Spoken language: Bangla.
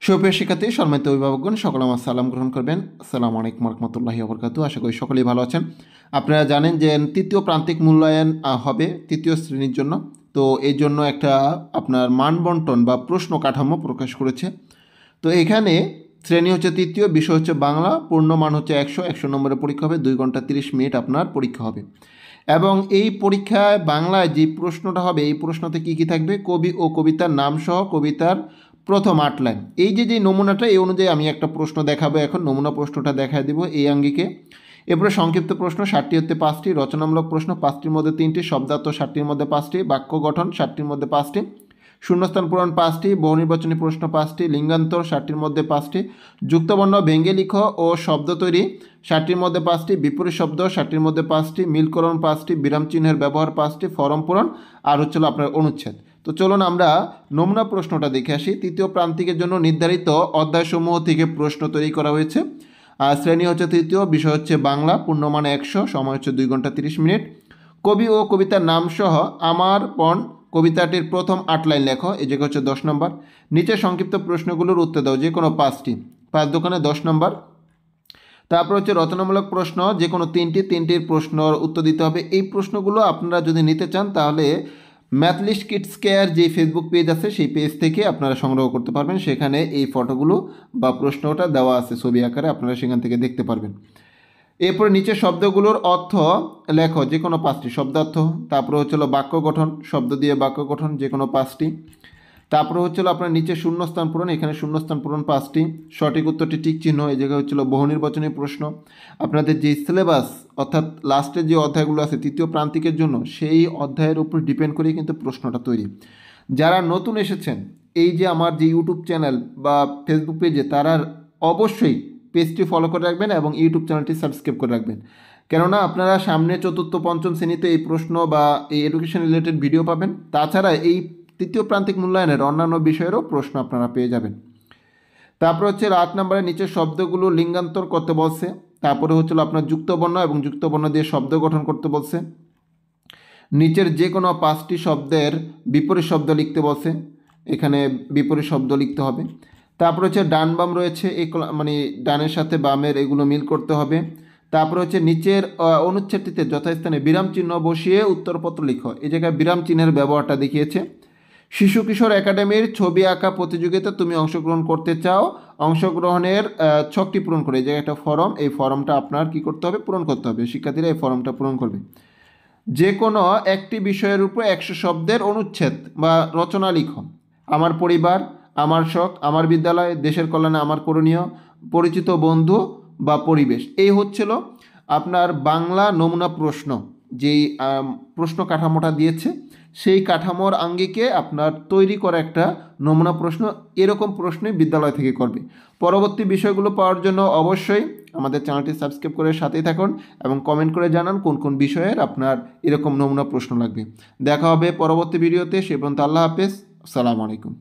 সুপ্রিয় শিক্ষার্থী, সম্মানিত অভিভাবকগণ, সকলে আমার সালাম গ্রহণ করবেন। আসসালামু আলাইকুম রহমতুল্লাহি ওবরকাতুহু। আশা করি সকলেই ভালো আছেন। আপনারা জানেন যে তৃতীয় প্রান্তিক মূল্যায়ন হবে তৃতীয় শ্রেণীর জন্য। তো এই জন্য একটা আপনার মানবন্টন বা প্রশ্ন কাঠামো প্রকাশ করেছে। তো এখানে শ্রেণী হচ্ছে তৃতীয়, বিষয় হচ্ছে বাংলা, পূর্ণমান হচ্ছে 100 নম্বরের পরীক্ষা হবে, 2 ঘন্টা 30 মিনিট আপনার পরীক্ষা হবে। এবং এই পরীক্ষায় বাংলায় যে প্রশ্নটা হবে, এই প্রশ্নতে কী কী থাকবে? কবি ও কবিতার নাম সহ কবিতার প্রথম 8 লাইন। এই যে নমুনাটা, এই অনুযায়ী আমি একটা প্রশ্ন দেখাবো। এখন নমুনা প্রশ্নটা দেখায় দেবো এই আঙ্গিকে। এরপরে সংক্ষিপ্ত প্রশ্ন 60টি হতে 5টি, রচনামূলক প্রশ্ন 5টির মধ্যে 3টি, শব্দার্থ 60টির মধ্যে 5টি, বাক্য গঠন 60টির মধ্যে 5টি, শূন্যস্থান পূরণ 5টি, বহুনির্বাচনী প্রশ্ন 5টি, লিঙ্গান্তর 60টির মধ্যে 5টি, যুক্তবর্ণ ভেঙ্গে লিখ ও শব্দ তৈরি 60টির মধ্যে 5টি, বিপরীত শব্দ 60টির মধ্যে 5টি, মিলকরণ 5টি, বিরাম চিহ্নের ব্যবহার 5টি, ফরম পূরণ আর হচ্ছিল আপনার অনুচ্ছেদ। তো চলুন আমরা নমুনা প্রশ্নটা দেখে আসি। তৃতীয় প্রান্তিকের জন্য নির্ধারিত অধ্যায়সমূহ থেকে প্রশ্ন তৈরি করা হয়েছে। শ্রেণী হচ্ছে তৃতীয়, বিষয় হচ্ছে বাংলা, পূর্ণমান 100, সময় হচ্ছে 2 ঘন্টা 30 মিনিট। কবি ও কবিতার নাম সহ আমার পণ কবিতাটির প্রথম 8 লাইন লেখো, এই জায়গা হচ্ছে 10 নম্বর। নিচে সংক্ষিপ্ত প্রশ্নগুলোর উত্তর দাও, যে কোনো 5টি, 5 দোকানে 10 নম্বর। তারপর হচ্ছে রচনামূলক প্রশ্ন, যে কোনো 3টির প্রশ্নর উত্তর দিতে হবে। এই প্রশ্নগুলো আপনারা যদি নিতে চান তাহলে ম্যাথলিস্ট কিডস কেয়ার যে ফেসবুক পেজ আছে, সেই পেজ থেকে আপনারা সংগ্রহ করতে পারবেন। সেখানে এই ফটোগুলো বা প্রশ্নটা দেওয়া আছে ছবি আকারে, আপনারা সেখান থেকে দেখতে পারবেন। এরপরে নিচে শব্দগুলোর অর্থ লেখো, যে কোনো 5টি শব্দার্থ। তারপরে হচ্ছিল বাক্য গঠন, শব্দ দিয়ে বাক্য গঠন যে কোনো 5টি। তারপরে হচ্ছিল আপনার নিচে শূন্যস্থান পূরণ, এখানে শূন্যস্থান পূরণ 5টি, সঠিক উত্তরটি টিক চিহ্ন, এই জায়গায় হচ্ছিল বহুনির্বাচনী প্রশ্ন। আপনাদের যে সিলেবাস অর্থাৎ লাস্টের যে অধ্যায়গুলো আছে তৃতীয় প্রান্তিকের জন্য, সেই অধ্যায়ের উপর ডিপেন্ড করেই কিন্তু প্রশ্নটা তৈরি। যারা নতুন এসেছেন এই যে আমার যে ইউটিউব চ্যানেল বা ফেসবুক পেজে, তারা অবশ্যই পেজটি ফলো করে রাখবেন এবং ইউটিউব চ্যানেলটি সাবস্ক্রাইব করে রাখবেন। কেননা আপনারা সামনে চতুর্থ পঞ্চম শ্রেণীতে এই প্রশ্ন বা এই এডুকেশন রিলেটেড ভিডিও পাবেন। তাছাড়া এই তৃতীয় প্রান্তিক মূল্যায়নের অন্যান্য বিষয়েরও প্রশ্ন আপনারা পেয়ে যাবেন। তারপর হচ্ছে 8 নম্বরের নিচে শব্দগুলো লিঙ্গান্তর করতে বলছে। তারপরে হচ্ছিল আপনার যুক্তবর্ণ এবং যুক্তবর্ণ দিয়ে শব্দ গঠন করতে বলছে। নিচের যে কোনো 5টি শব্দের বিপরীত শব্দ লিখতে বলছে, এখানে বিপরীত শব্দ লিখতে হবে। তারপর হচ্ছে ডান বাম রয়েছে, এই মানে ডানের সাথে বামের এগুলো মিল করতে হবে। তারপর হচ্ছে নিচের অনুচ্ছেদটিতে যথাস্থানে বিরাম চিহ্ন বসিয়ে উত্তরপত্র লিখো, এই জায়গায় বিরাম চিহ্নের ব্যবহারটা দেখিয়েছে। শিশু কিশোর একাডেমির ছবি আঁকা প্রতিযোগিতা তুমি অংশগ্রহণ করতে চাও, অংশগ্রহণের ছকটি পূরণ করে, এই জায়গায় একটা ফর্ম, এই ফর্মটা আপনার কি করতে হবে? পূরণ করতে হবে। শিক্ষার্থীরা এই ফর্মটা পূরণ করবে। যে কোনো একটি বিষয়ের উপর 100 শব্দের অনুচ্ছেদ বা রচনা লিখো। আমার পরিবার, আমার শখ, আমার বিদ্যালয়, দেশের কল্যাণে আমার করণীয়, পরিচিত বন্ধু বা পরিবেশ। এই হচ্ছিল আপনার বাংলা নমুনা প্রশ্ন। যেই প্রশ্ন কাঠামোটা দিয়েছে, সেই কাঠামোর আঙ্গিকে আপনার তৈরি করা একটা নমুনা প্রশ্ন। এরকম প্রশ্নই বিদ্যালয় থেকে করবে। পরবর্তী বিষয়গুলো পাওয়ার জন্য অবশ্যই আমাদের চ্যানেলটি সাবস্ক্রাইব করে সাথেই থাকুন এবং কমেন্ট করে জানান কোন কোন বিষয়ের আপনার এরকম নমুনা প্রশ্ন লাগবে। দেখা হবে পরবর্তী ভিডিওতে। সে পর্যন্ত আল্লাহ হাফেজ, আসসালামু আলাইকুম।